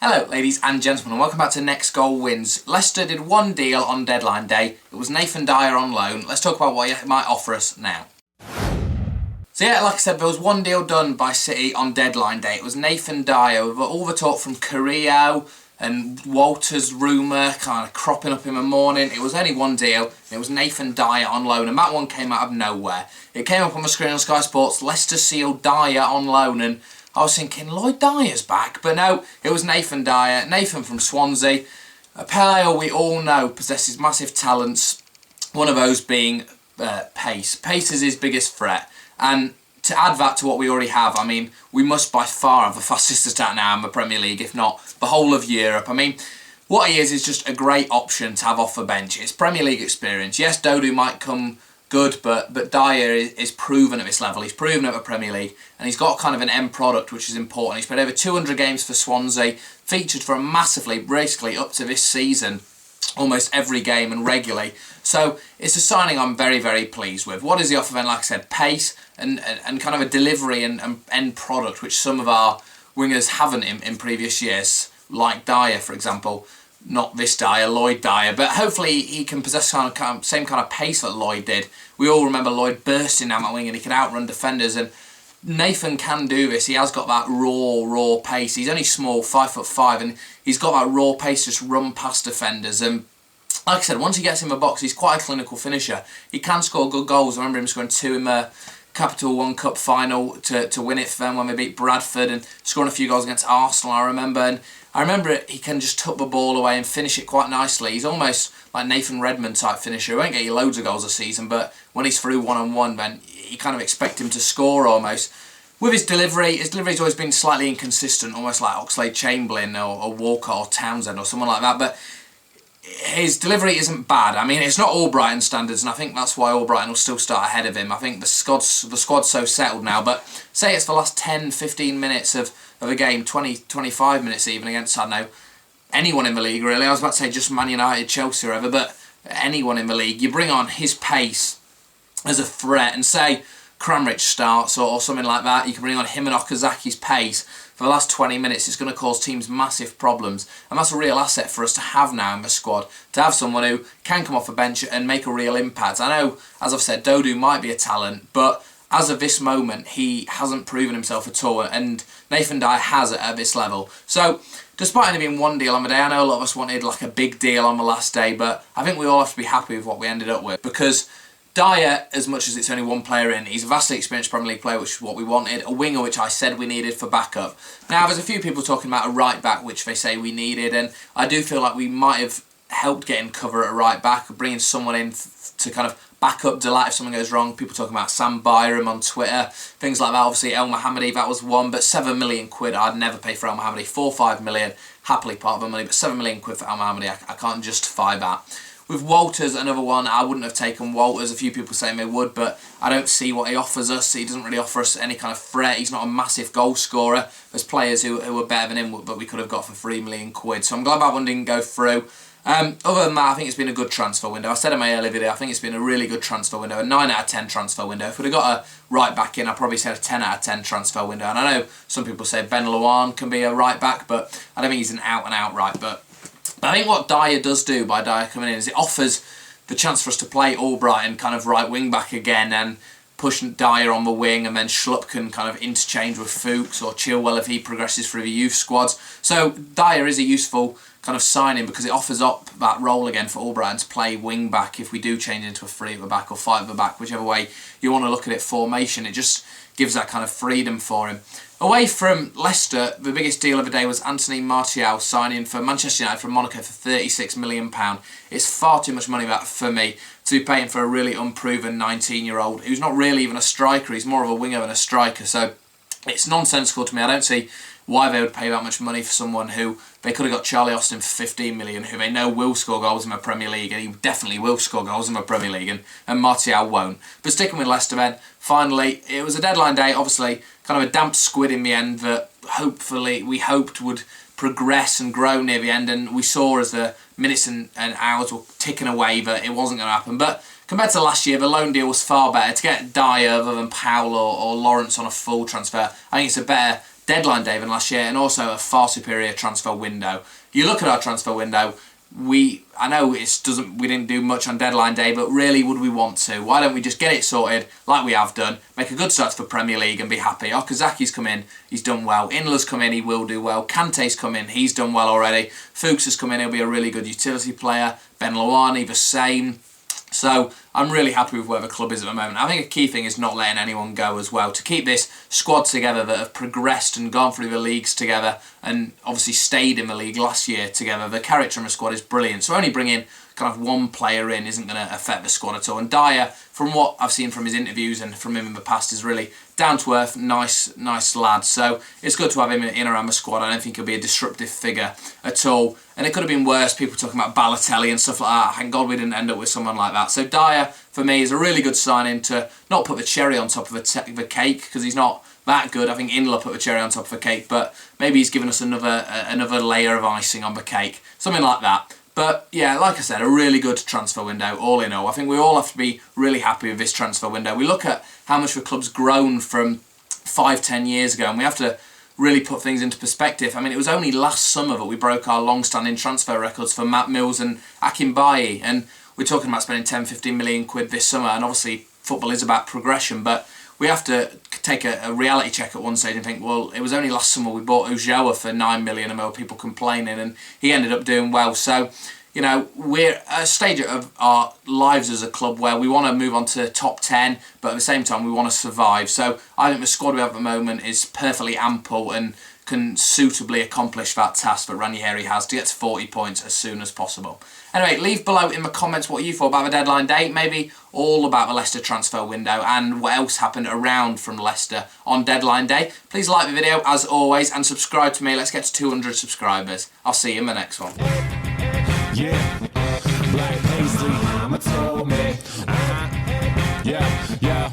Hello ladies and gentlemen and welcome back to Next Goal Wins. Leicester did one deal on deadline day. It was Nathan Dyer on loan. Let's talk about what he might offer us now. So yeah, like I said, there was one deal done by City on deadline day. It was Nathan Dyer with all the talk from Carrillo and Walter's rumour kind of cropping up in the morning. It was only one deal and it was Nathan Dyer on loan, and that one came out of nowhere. It came up on the screen on Sky Sports, Leicester sealed Dyer on loan, and I was thinking, Lloyd Dyer's back, but no, it was Nathan Dyer. Nathan from Swansea, a player we all know possesses massive talents, one of those being pace. Pace is his biggest threat, and to add that to what we already have, I mean, we must by far have the fastest attack now in the Premier League, if not the whole of Europe. I mean, what he is just a great option to have off the bench. It's Premier League experience. Yes, Dodu might come good, but Dyer is proven at this level. He's proven at the Premier League, and he's got kind of an end product which is important. He's played over 200 games for Swansea, featured for massively, basically up to this season, almost every game and regularly. So it's a signing I'm very, very pleased with. What is the offer then? Like I said, pace and kind of a delivery and end product, which some of our wingers haven't in previous years, like Dyer, for example. Not this Dyer, Lloyd Dyer, but hopefully he can possess same kind of pace that Lloyd did. We all remember Lloyd bursting down that wing and he could outrun defenders, and Nathan can do this. He has got that raw pace. He's only small, 5'5", and he's got that raw pace to just run past defenders. And like I said, once he gets in the box, he's quite a clinical finisher. He can score good goals. I remember him scoring 2 in the Capital One Cup final to win it for them when they beat Bradford, and scoring a few goals against Arsenal, I remember. And I remember he can just tuck the ball away and finish it quite nicely. He's almost like Nathan Redmond type finisher. He won't get you loads of goals a season, but when he's through one-on-one, then you kind of expect him to score almost. With his delivery's always been slightly inconsistent, almost like Oxlade-Chamberlain or Walker or Townsend or someone like that, but his delivery isn't bad. I mean, it's not all Brighton standards, and I think that's why all Brighton will still start ahead of him. I think the squad's so settled now, but say it's the last 10, 15 minutes of a game, 20, 25 minutes even against, I don't know, anyone in the league really. I was about to say just Man United, Chelsea or whatever, but anyone in the league. You bring on his pace as a threat, and say Kramaric starts or something like that, you can bring on him and Okazaki's pace. For the last 20 minutes, it's going to cause teams massive problems. And that's a real asset for us to have now in the squad. To have someone who can come off the bench and make a real impact. I know, as I've said, Dodu might be a talent, but as of this moment, he hasn't proven himself at all. And Nathan Dyer has it at this level. So, despite only being one deal on the day, I know a lot of us wanted like a big deal on the last day, but I think we all have to be happy with what we ended up with. Because Dyer, as much as it's only one player in, he's a vastly experienced Premier League player, which is what we wanted. A winger, which I said we needed for backup. Now, there's a few people talking about a right back, which they say we needed, and I do feel like we might have helped getting cover at a right back, bringing someone in to kind of back up Delight if something goes wrong. People talking about Sam Byram on Twitter, things like that. Obviously, El Mohammadi, that was one, but 7 million quid, I'd never pay for El Mohammadi. 4 or 5 million, happily part of the money, but 7 million quid for El Mohammadi, I can't justify that. With Walters, another one, I wouldn't have taken Walters. A few people saying they would, but I don't see what he offers us. He doesn't really offer us any kind of threat. He's not a massive goal scorer. There's players who are better than him, but we could have got for 3 million quid. So I'm glad that one didn't go through. Other than that, I think it's been a good transfer window. I said in my earlier video, I think it's been a really good transfer window. A 9 out of 10 transfer window. If we'd have got a right back in, I'd probably say a 10 out of 10 transfer window. And I know some people say Ben Luan can be a right back, but I don't think he's an out-and-out right back. But I think what Dyer does do by Dyer coming in is it offers the chance for us to play Albrighton kind of right wing back again and push Dyer on the wing, and then Schlupp can kind of interchange with Fuchs or Chilwell if he progresses through the youth squads. So Dyer is a useful kind of signing because it offers up that role again for Albrighton to play wing back if we do change into a 3 at the back or 5 at the back, whichever way you want to look at it, formation. It just gives that kind of freedom for him. Away from Leicester, the biggest deal of the day was Anthony Martial signing for Manchester United from Monaco for £36 million. It's far too much money that for me to be paying for a really unproven 19-year-old who's not really even a striker. He's more of a winger than a striker. So it's nonsensical to me. I don't see why they would pay that much money for someone who they could have got Charlie Austin for 15 million, who they know will score goals in the Premier League, and he definitely will score goals in the Premier League, and Martial won't. But sticking with Leicester then, finally, it was a deadline day, obviously, kind of a damp squid in the end that hopefully we hoped would progress and grow near the end, and we saw as the minutes and hours were ticking away that it wasn't going to happen. But compared to last year, the loan deal was far better. To get Dyer other than Powell or Lawrence on a full transfer, I think it's a better deadline day than last year, and also a far superior transfer window. You look at our transfer window, I know we didn't do much on deadline day, but really, would we want to? Why don't we just get it sorted like we have done, make a good start to the Premier League and be happy? Okazaki's come in, he's done well. Inler's come in, he will do well. Kante's come in, he's done well already. Fuchs has come in, he'll be a really good utility player. Ben Lawani, the same. So I'm really happy with where the club is at the moment. I think a key thing is not letting anyone go as well. To keep this squad together that have progressed and gone through the leagues together and obviously stayed in the league last year together. The character in the squad is brilliant. So only bringing kind of one player in isn't going to affect the squad at all. And Dyer, from what I've seen from his interviews and from him in the past, is really down to earth, nice lad. So it's good to have him in around the squad. I don't think he'll be a disruptive figure at all. And it could have been worse, people talking about Balotelli and stuff like that. Thank God we didn't end up with someone like that. So Dyer, for me, is a really good signing to not put the cherry on top of the cake, because he's not that good. I think Inler put the cherry on top of the cake, but maybe he's given us another layer of icing on the cake. Something like that. But yeah, like I said, a really good transfer window, all in all. I think we all have to be really happy with this transfer window. We look at how much the club's grown from 5-10 years ago, and we have to really put things into perspective. I mean, it was only last summer that we broke our long-standing transfer records for Matt Mills and Akin Bayi, and we're talking about spending 10-15 million quid this summer, and obviously football is about progression, but we have to take a reality check at one stage and think, well, it was only last summer we bought Ulloa for 9 million and there were people complaining, and he ended up doing well. So, you know, we're at a stage of our lives as a club where we want to move on to top 10, but at the same time we want to survive. So I think the squad we have at the moment is perfectly ample and can suitably accomplish that task that Ranieri has to get to 40 points as soon as possible. Anyway, leave below in the comments what you thought about the deadline day, maybe all about the Leicester transfer window and what else happened around from Leicester on deadline day. Please like the video as always and subscribe to me. Let's get to 200 subscribers. I'll see you in the next one. Yeah, black paisley, mama told me. Yeah.